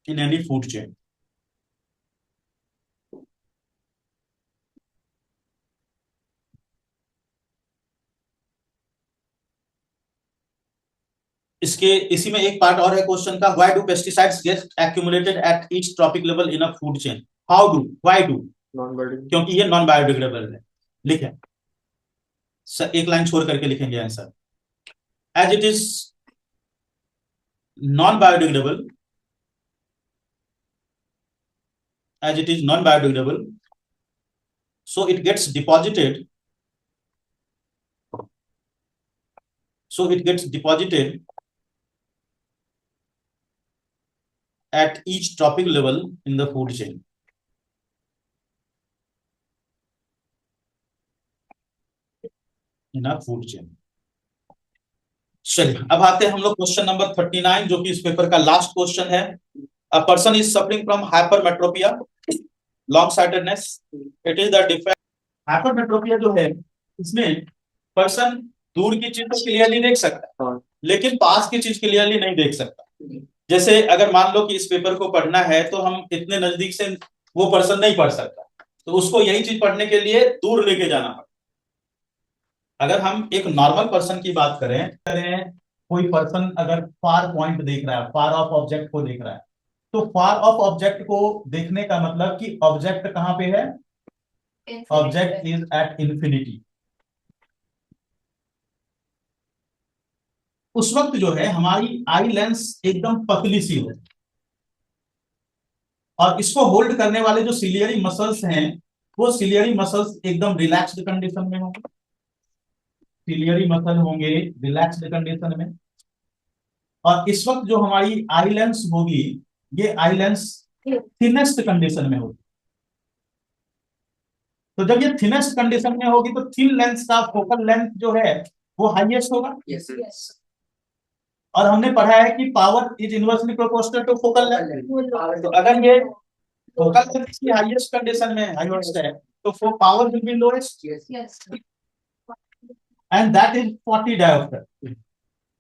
in any food chain. इसके इसी में एक पार्ट और है क्वेश्चन का, why do pesticides get accumulated at each trophic level in a food chain? How do, why do? क्योंकि ये नॉन बायोडिग्रेडेबल है। लिखें, एक लाइन छोड़ करके लिखेंगे answer. As it is non biodegradable, as it is non-biodegradable, so it gets deposited at each trophic level in the food chain. In a food chain. चलिए अब आते हैं हम लोग क्वेश्चन नंबर 39 जो कि इस पेपर का लास्ट क्वेश्चन है। A person is suffering from hypermetropia, long sightedness. It is the defect. Hypermetropia जो है इसमें पर्सन दूर की चीज को क्लियरली देख सकता है, लेकिन पास की चीज क्लियरली नहीं देख सकता। जैसे अगर मान लो कि इस पेपर को पढ़ना है तो हम इतने नजदीक से वो पर्सन नहीं पढ़ सकता, तो उसको यही चीज पढ़ने के लिए दूर लेके जाना पड़ता। अगर हम एक नॉर्मल पर्सन की बात करें कोई पर्सन अगर फार पॉइंट देख रहा है, फार ऑफ ऑब्जेक्ट को देख रहा है, तो फार ऑफ ऑब्जेक्ट को देखने का मतलब कि ऑब्जेक्ट कहां पे है, ऑब्जेक्ट इज एट इंफिनिटी। उस वक्त जो है हमारी आई लेंस एकदम पतली सी है, और इसको होल्ड करने वाले जो सिलियरी मसल्स हैं वो सिलियरी मसल्स एकदम रिलैक्स्ड कंडीशन में होंगे, सिलियरी मसल होंगे रिलैक्स्ड कंडीशन में। और इस वक्त जो हमारी आई लेंस होगी, ये आई लेंस थिनेस्ट कंडीशन में होगी। तो जब ये थिनेस्ट कंडीशन में होगी तो थिन लेंस का फोकल लेंथ जो है वो हाईएस्ट होगा। और हमने पढ़ा है कि power is inversely proportional to focal length. तो अगर ये फोकल लेंथ की हाईएस्ट कंडीशन में हाईएस्ट है तो power will be lowest, and that is 40 dioptre.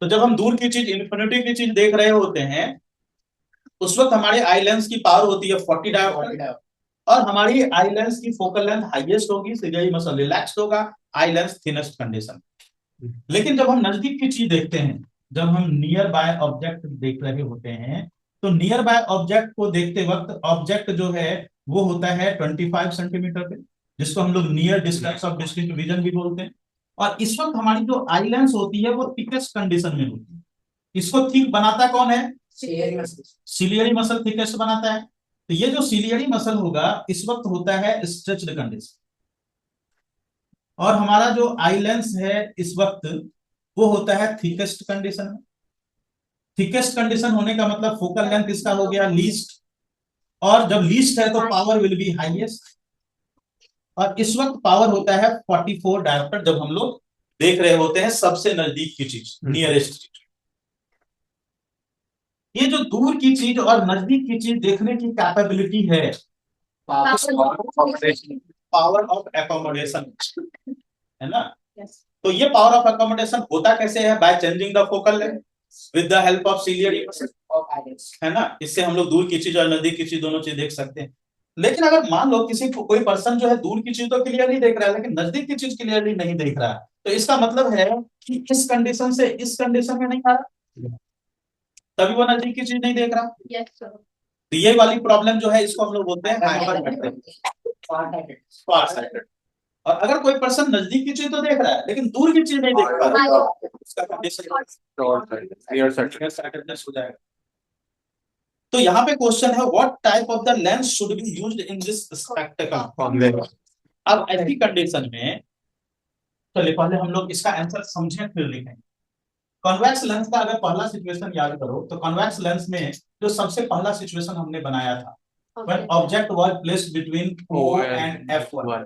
तो जब हम दूर की चीज, इन्फिनिटी की चीज देख रहे होते हैं, उस वक्त हमारे आई लेंस की पावर होती है 40 डायोप्टर, और हमारी आई लेंस की फोकल लेंथ हाईएस्ट होगी, सिलियरी मसल रिलैक्स्ड होगा, आई लेंस थिनेस्ट कंडीशन। लेकिन जब हम नजदीक की चीज देखते हैं, जब हम नियर बाय ऑब्जेक्ट देख रहे होते हैं, तो नियर बाय ऑब्जेक्ट को देखते वक्त ऑब्जेक्ट जो है वो होता है 25 सेंटीमीटर पे, जिसको हम लोग near distance of district vision भी बोलते हैं। और इस वक्त हमारी जो आई लेंस होती है वो थिकेस्ट कंडीशन में होती है। इसको थिक बनाता कौन है, सिलियरी मसल थिकेस्ट बनाता है। तो ये जो सिलियरी मसल होगा इस वक्त होता है स्ट्रेच्ड कंडीशन, और हमारा जो आई लेंस है इस वक्त वो होता है थिकेस्ट कंडीशन में। थिकेस्ट कंडीशन होने का मतलब फोकल लेंथ इसका हो गया लीस्ट, और जब लीस्ट है तो पावर विल बी हाईएस्ट। और इस वक्त पावर होता है 44 डायोप्टर जब हम लोग देख रहे होते हैं सबसे नजदीक की चीज, नियरेस्ट चीज। ये जो दूर की चीज और नजदीक की चीज देखने की कैपेबिलिटी है, पावर ऑफ एकोमोडेशन, है ना। तो ये पावर ऑफ एकोमोडेशन होता कैसे है, by changing the focal length with the help of ciliary muscle, है ना। इससे हम लोग दूर की चीज और नजदीक की चीज दोनों चीज देख सकते हैं। लेकिन अगर मान लो कोई पर्सन जो है दूर की चीज तो क्लियरली देख रहा है लेकिन नजदीक की चीज क्लियरली नहीं देख रहा है, तो इसका मतलब है कि इस कंडीशन से इस कंडीशन में नहीं आ रहा, तभी वो नजदीक की चीज नहीं देख रहा। Yes, sir. तो ये वाली प्रॉब्लम जो है इसको हम लोग बोलते हैं हाइपर फार साइटेड। और अगर कोई पर्सन नजदीक की चीज तो देख रहा है लेकिन दूर की चीज नहीं देख पा रहा, उसका कंडीशन नियर साइटेडनेस हो जाएगा। तो यहाँ पे क्वेश्चन है what type of the lens should be used in this spectacled. अब ऐसी कंडीशन में चलिए पहले हम लोग इसका आंसर समझें फिर लिखें। कॉन्वेक्स लेंस का अगर पहला सिचुएशन याद करो तो कॉन्वेक्स लेंस में जो सबसे पहला सिचुएशन हमने बनाया था, when object was placed between O and F1।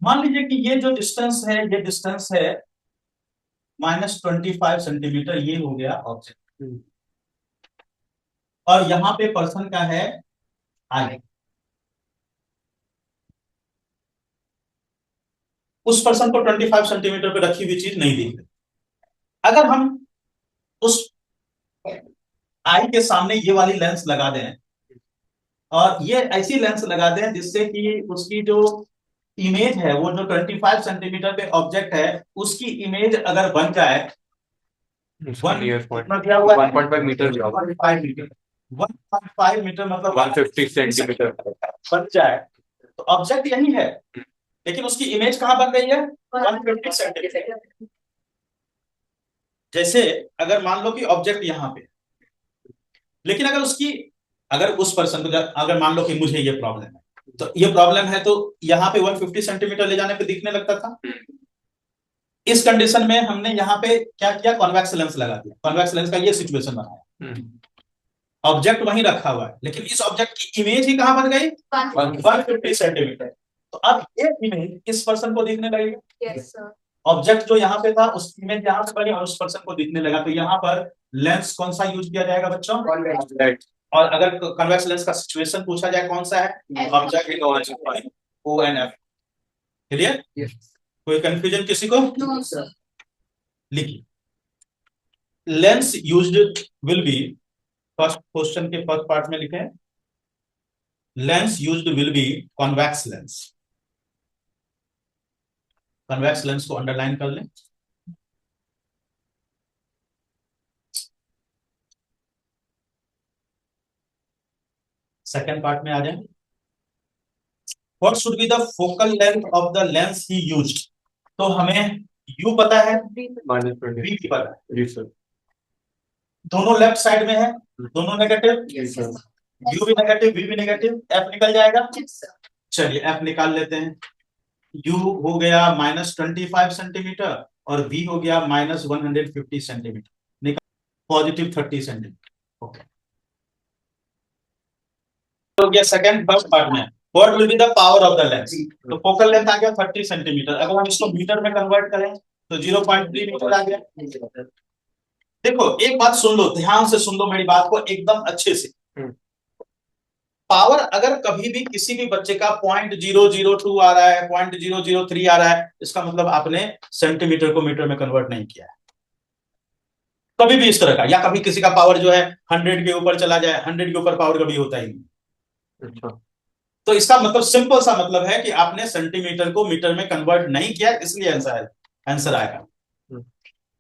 मान लीजिए कि ये जो डिस्टेंस है ये डिस्टेंस है -25 सेंटीमीटर, ये हो गया ऑब्जेक्ट, और यहां पे पर्सन का है आई। उस पर्सन को 25 सेंटीमीटर पे रखी हुई चीज नहीं दिख रही। अगर हम उस आई के सामने ये वाली लेंस लगा दें, और ये ऐसी लेंस लगा दें जिससे कि उसकी जो इमेज है वो जो 25 सेंटीमीटर पे ऑब्जेक्ट है उसकी इमेज अगर बन जाए 1.5 मीटर 1.5 मीटर मतलब 150 सेंटीमीटर बन जाए, तो ऑब्जेक्ट यही है लेकिन उसकी इमेज कहां बन गई है 150 सेंटीमीटर। जैसे अगर मान लो कि ऑब्जेक्ट यहां पे, लेकिन अगर उस पर्सन को अगर मान लो कि मुझे ये प्रॉब्लम है, तो ये प्रॉब्लम है तो यहाँ पे 150 सेंटीमीटर ले जाने पे दिखने लगता था। इस कंडीशन में हमने यहाँ पे क्या किया, कॉन्वेक्स लेंस लगा दिया। कॉन्वेक्स लेंस का ये सिचुएशन बनाया, ऑब्जेक्ट वहीं रखा हुआ है लेकिन इस ऑब्जेक्ट की इमेज ही कहां बन गई 150 सेंटीमीटर। तो अब ये इमेज इस पर्सन को दिखने लगेगी। Yes, sir. ऑब्जेक्ट जो यहाँ पे था उस इमेज यहाँ से बनी और उस पर्सन को दिखने लगा, तो यहाँ पर लेंस कौन सा यूज किया जाएगा बच्चों? और अगर कन्वेक्स लेंस का सिचुएशन पूछा जाए कौन सा है? Object O N F. Clear? कोई कंफ्यूजन किसी को? लिखिए, lens used will be, first question के फर्स्ट पार्ट में लिखे lens used will be convex lens. Convex lens को अंडरलाइन कर लें। सेकेंड पार्ट में आ जाए, what should be the focal length of the lens ही यूज्ड। तो हमें u पता है, v भी पता है, दोनों लेफ्ट साइड में है, दोनों नेगेटिव, u भी नेगेटिव v भी नेगेटिव, f निकल जाएगा। चलिए f निकाल लेते हैं। u हो गया -25 सेंटीमीटर और v हो गया -150 सेंटीमीटर, पॉजिटिव 30 सेंटीमीटर। ओके, हो गया सेकंड फर्स्ट पार्ट में। What will be the power of the lens. तो फोकल लेंथ आ गया 30 सेंटीमीटर, अगर हम इसको मीटर में कन्वर्ट करें तो 0.3 मीटर आ गया। देखो एक बात सुन लो, ध्यान से सुन लो मेरी बात को एकदम अच्छे से। पावर अगर कभी भी किसी भी बच्चे का 0.002 आ रहा है, 0.003 आ रहा है, इसका मतलब आपने सेंटीमीटर को मीटर में कन्वर्ट नहीं किया है कभी भी इस तरह का। या कभी किसी का पावर जो है 100 के ऊपर चला जाए, 100 के ऊपर पावर कभी होता ही नहीं। तो इसका मतलब सिंपल सा मतलब है कि आपने सेंटीमीटर को मीटर में कन्वर्ट नहीं किया, इसलिए आंसर आएगा।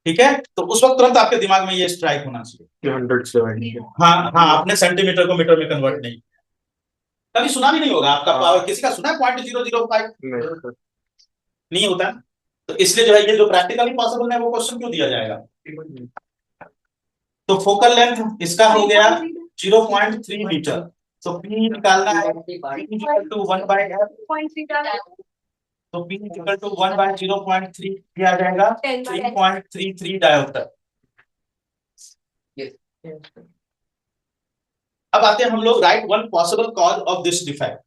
ठीक है, तो उस वक्त तुरंत आपके दिमाग में ये स्ट्राइक होना चाहिए 100 से। हाँ हाँ, आपने सेंटीमीटर को मीटर में कन्वर्ट नहीं किया। कभी सुना भी नहीं होगा आपका पावर, किसी का सुना है 0.005 नहीं होता। तो इसलिए जो है ये जो प्रैक्टिकली पॉसिबल है वो क्वेश्चन क्यों दिया जाएगा। तो फोकल लेंथ इसका हो गया 0.3 मीटर, तो P निकालना है, P इक्वल टू 1/f, तो P इक्वल टू 1/0.3 किया जाएगा 3.33 डायोप्टर। अब आते हैं हम लोग, right one possible cause of this defect.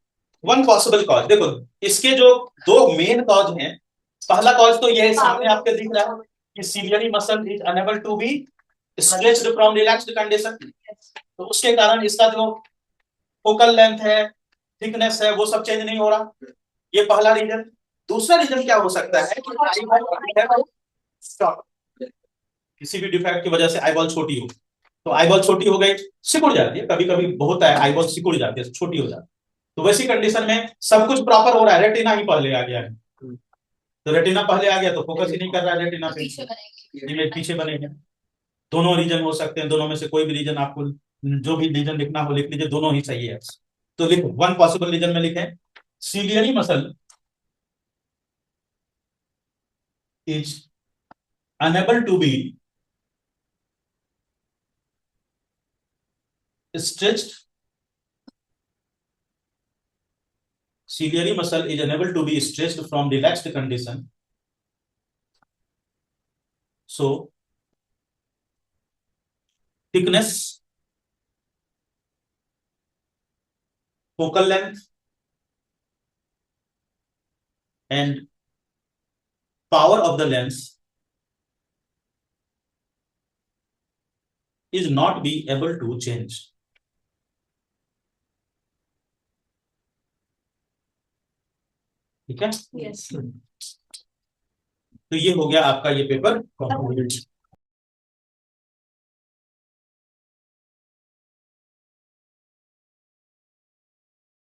One possible cause, देखो इसके जो दो मेन कॉज हैं, पहला कॉज तो ये सामने आपके दिख रहा है कि ciliary muscle is unable to be stretched from relaxed condition. तो उसके कारण इसका जो फोकल लेंथ है, थिकनेस है, वो सब चेंज नहीं हो रहा। ये पहला रीजन। दूसरा रीजन क्या हो सकता है कि किसी भी डिफेक्ट की वजह से आईबॉल छोटी हो, तो आईबॉल छोटी हो गई, सिकुड़ जाती है, कभी कभी बहुत है आईबॉल सिकुड़ जाती है, छोटी हो जाती है। तो वैसी कंडीशन में सब कुछ प्रॉपर हो रहा है, रेटिना ही पहले आ गया है, तो रेटिना पहले आ गया तो फोकस ही नहीं कर रहा है रेटिना पे, इमेज पीछे बनेगा। दोनों रीजन हो सकते हैं, दोनों में से कोई भी रीजन आपको जो भी रीजन लिखना हो लिख लीजिए, दोनों ही सही है। तो लिखो वन पॉसिबल रीजन में लिखें, ciliary muscle is unable to be stretched, ciliary muscle is unable to be stretched from relaxed condition, so thickness, focal length and power of the lens is not be able to change. ठीक है, Yes. तो ये हो गया आपका ये पेपर कंप्लीट।